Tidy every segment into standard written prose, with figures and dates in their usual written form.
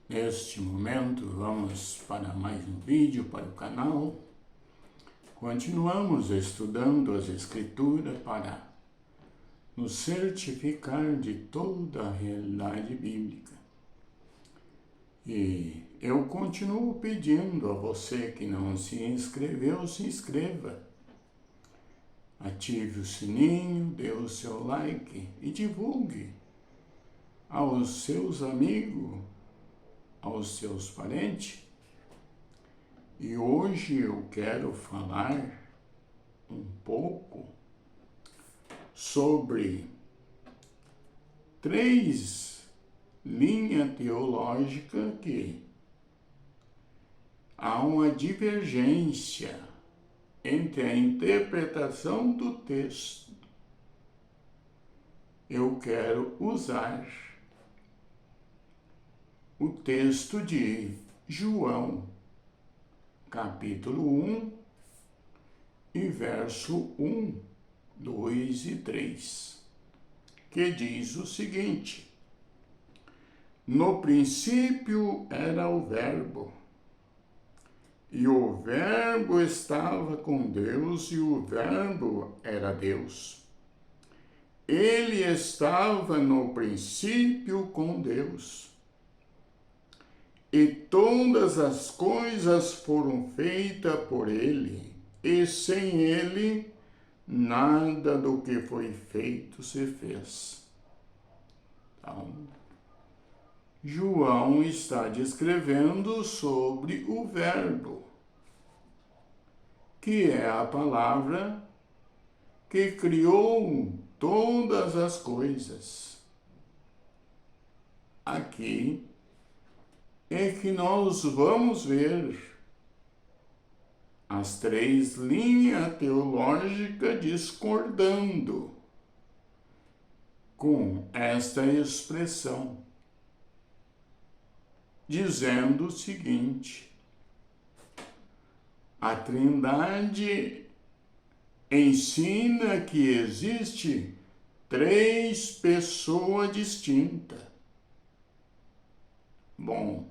Neste momento, vamos para mais um vídeo para o canal. Continuamos estudando as Escrituras para nos certificar de toda a realidade bíblica. E eu continuo pedindo a você que não se inscreveu, se inscreva. Ative o sininho, dê o seu like e divulgue aos seus amigos, aos seus parentes. E hoje eu quero falar um pouco sobre 3 linhas teológicas que há uma divergência entre a interpretação do texto. Eu quero usar o texto de João, capítulo 1, e verso 1, 2 e 3, que diz o seguinte: No princípio era o Verbo, e o Verbo estava com Deus, e o Verbo era Deus. Ele estava no princípio com Deus. E todas as coisas foram feitas por ele, e sem ele, nada do que foi feito se fez. Então, João está descrevendo sobre o Verbo, que é a palavra que criou todas as coisas. Aqui é que nós vamos ver as 3 linhas teológicas discordando com esta expressão, dizendo o seguinte: a Trindade ensina que existe 3 pessoas distintas. Bom,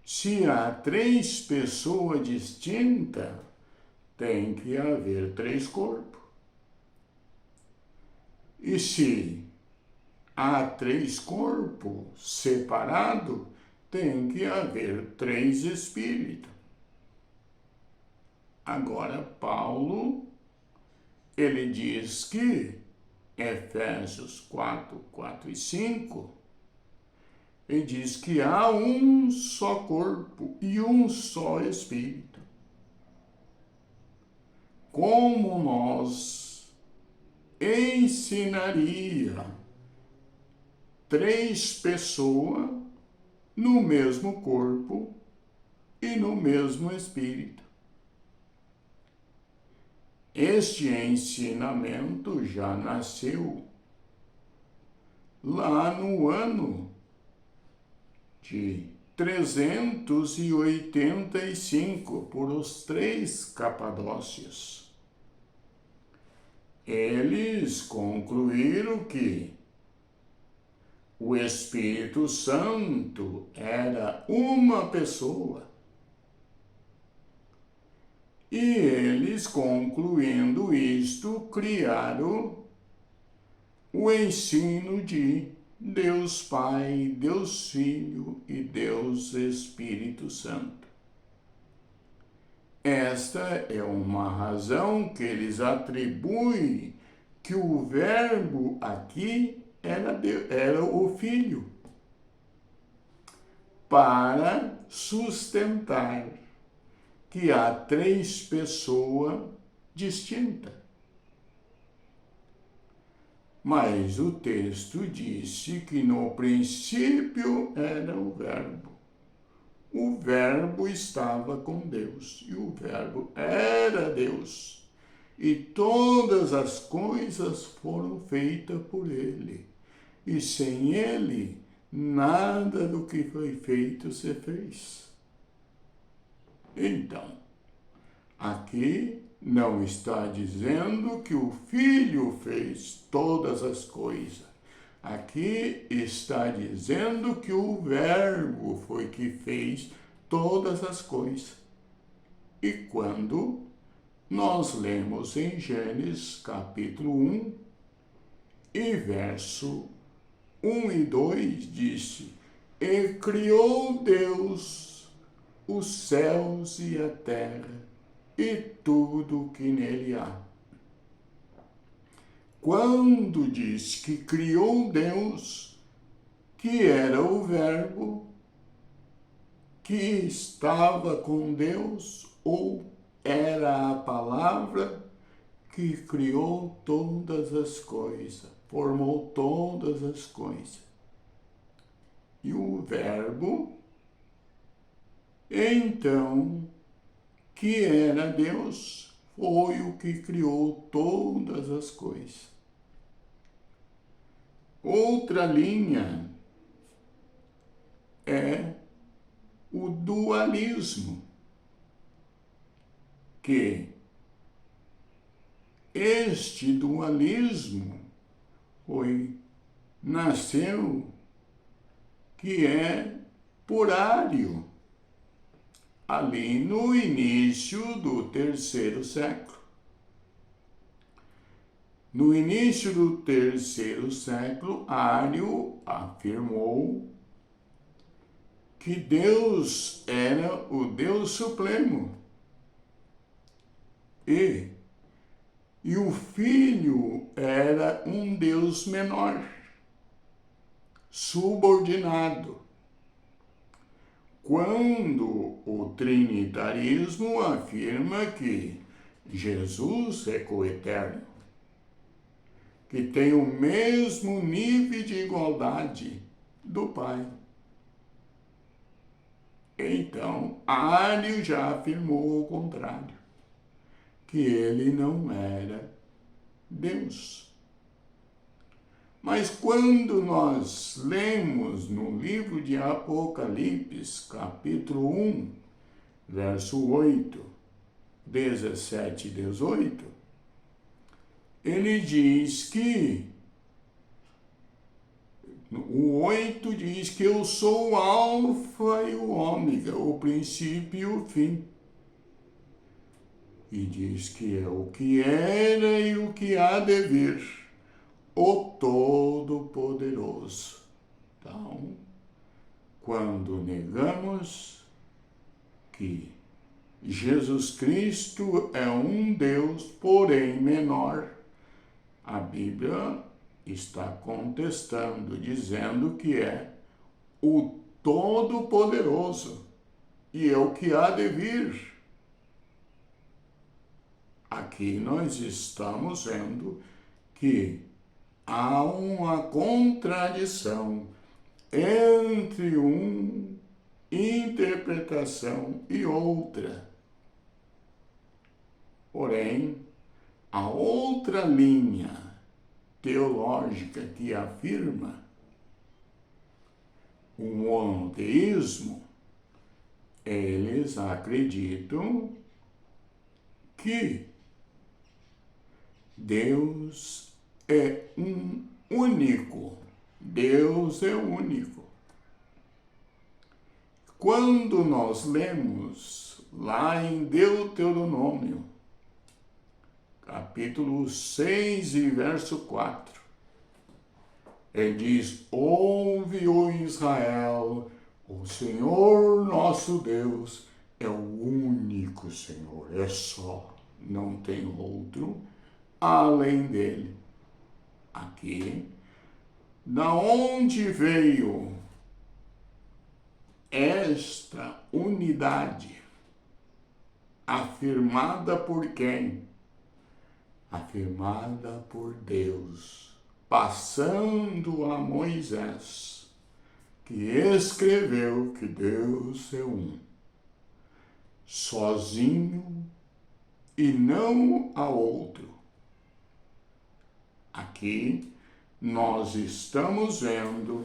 se há 3 pessoas distintas, tem que haver 3 corpos. E se há 3 corpos separados, tem que haver 3 espíritos. Agora, Paulo, ele diz que, Efésios 4, 4 e 5, ele diz que há um só corpo e um só espírito. Como nós ensinaria 3 pessoas no mesmo corpo e no mesmo espírito? Este ensinamento já nasceu lá no ano de 385 por os 3 capadócios. Eles concluíram que o Espírito Santo era uma pessoa. E eles, concluindo isto, criaram o ensino de Deus Pai, Deus Filho e Deus Espírito Santo. Esta é uma razão que eles atribuem que o Verbo aqui era o Filho, para sustentar que há 3 pessoas distintas. Mas o texto disse que no princípio era o Verbo. O Verbo estava com Deus, e o Verbo era Deus. E todas as coisas foram feitas por ele. E sem ele, nada do que foi feito se fez. Então, aqui não está dizendo que o Filho fez todas as coisas. Aqui está dizendo que o Verbo foi que fez todas as coisas. E quando nós lemos em Gênesis capítulo 1 e verso 1 e 2, disse: E criou Deus os céus e a terra e tudo o que nele há. Quando diz que criou Deus, que era o Verbo, que estava com Deus, ou era a palavra que criou todas as coisas, formou todas as coisas. E o Verbo, então, que era Deus, foi o que criou todas as coisas. Outra linha é o dualismo, que este dualismo nasceu, que é purário, ali no início do 3º século. No início do 3º século, Ário afirmou que Deus era o Deus Supremo e o Filho era um Deus menor, subordinado. Quando o trinitarismo afirma que Jesus é coeterno, que tem o mesmo nível de igualdade do Pai. Então, Ário já afirmou o contrário, que ele não era Deus. Mas quando nós lemos no livro de Apocalipse, capítulo 1, verso 8, 17 e 18, ele diz que, o 8 diz que eu sou o alfa e o ômega, o princípio e o fim. E diz que é o que era e o que há de vir, o Todo-Poderoso. Então, quando negamos que Jesus Cristo é um Deus, porém menor, a Bíblia está contestando, dizendo que é o Todo-Poderoso e é o que há de vir. Aqui nós estamos vendo que há uma contradição entre uma interpretação e outra. Porém, a outra linha teológica que afirma o monoteísmo, eles acreditam que Deus é único. Deus é único. Quando nós lemos lá em Deuteronômio, capítulo 6 e verso 4, ele diz: ouve, ó Israel, o Senhor nosso Deus é o único Senhor, é só, não tem outro além dele. Aqui, da onde veio esta unidade afirmada por quem? Afirmada por Deus, passando a Moisés, que escreveu que Deus é um, sozinho e não há outro. Aqui nós estamos vendo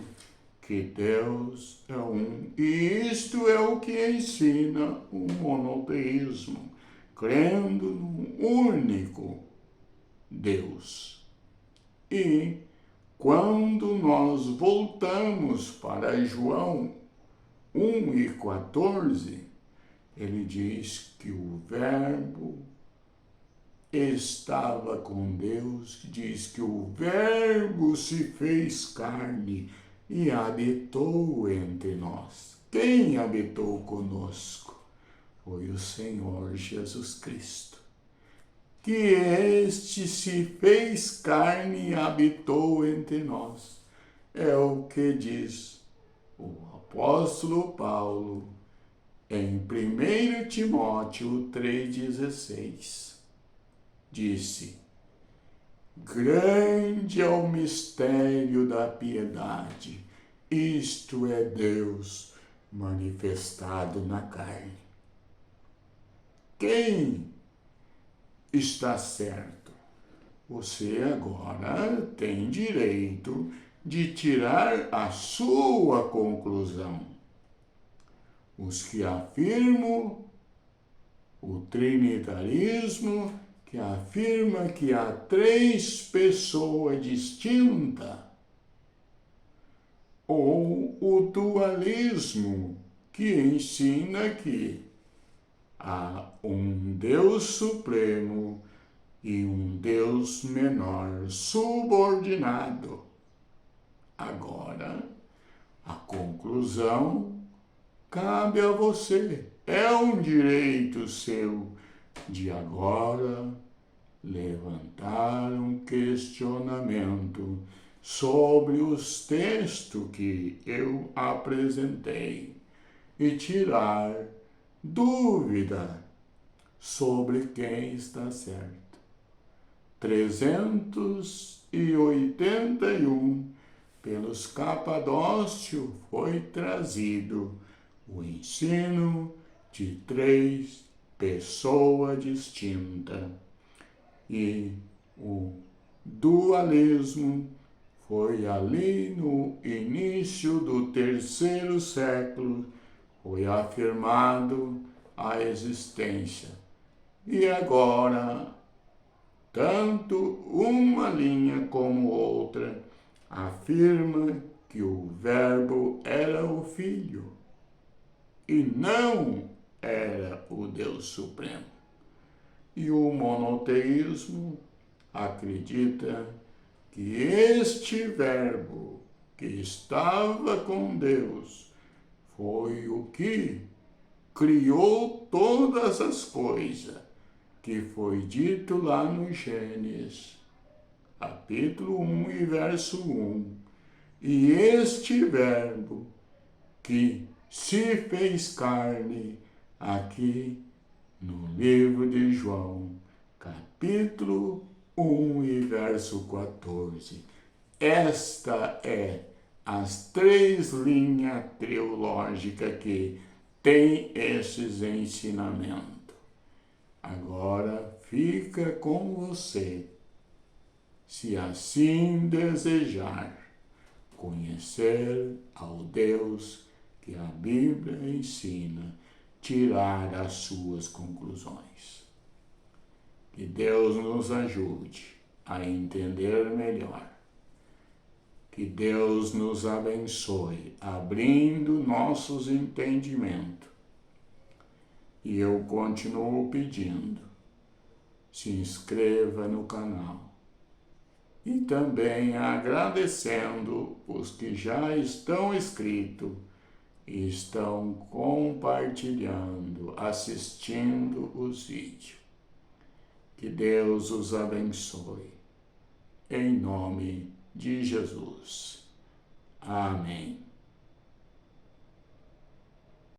que Deus é um, e isto é o que ensina o monoteísmo, crendo no único Deus. E quando nós voltamos para João 1:14, ele diz que o Verbo estava com Deus, diz que o Verbo se fez carne e habitou entre nós. Quem habitou conosco? Foi o Senhor Jesus Cristo. Que este se fez carne e habitou entre nós. É o que diz o apóstolo Paulo em 1 Timóteo 3,16. Disse: grande é o mistério da piedade, isto é Deus manifestado na carne. Quem está certo? Você agora tem direito de tirar a sua conclusão. Os que afirmam o trinitarismo, que afirma que há 3 pessoas distintas, ou o dualismo, que ensina que há um Deus supremo e um Deus menor subordinado. Agora, a conclusão cabe a você. É um direito seu de agora levantar um questionamento sobre os textos que eu apresentei e tirar dúvida sobre quem está certo. 381 pelos Capadócio foi trazido o ensino de 3 pessoas distintas. E o dualismo foi ali no início do 3º século, foi afirmado a existência. E agora, tanto uma linha como outra afirma que o Verbo era o Filho e não era o Deus Supremo. E o monoteísmo acredita que este Verbo que estava com Deus foi o que criou todas as coisas, que foi dito lá no Gênesis, capítulo 1 e verso 1. E este Verbo que se fez carne, aqui no livro de João, capítulo 1 e verso 14. Esta é as 3 linhas teológicas que tem esses ensinamentos. Agora fica com você, se assim desejar, conhecer ao Deus que a Bíblia ensina, tirar as suas conclusões. Que Deus nos ajude a entender melhor. Que Deus nos abençoe, abrindo nossos entendimentos. E eu continuo pedindo, se inscreva no canal. E também agradecendo os que já estão inscritos e estão compartilhando, assistindo os vídeos. Que Deus os abençoe. Em nome de Jesus. Amém.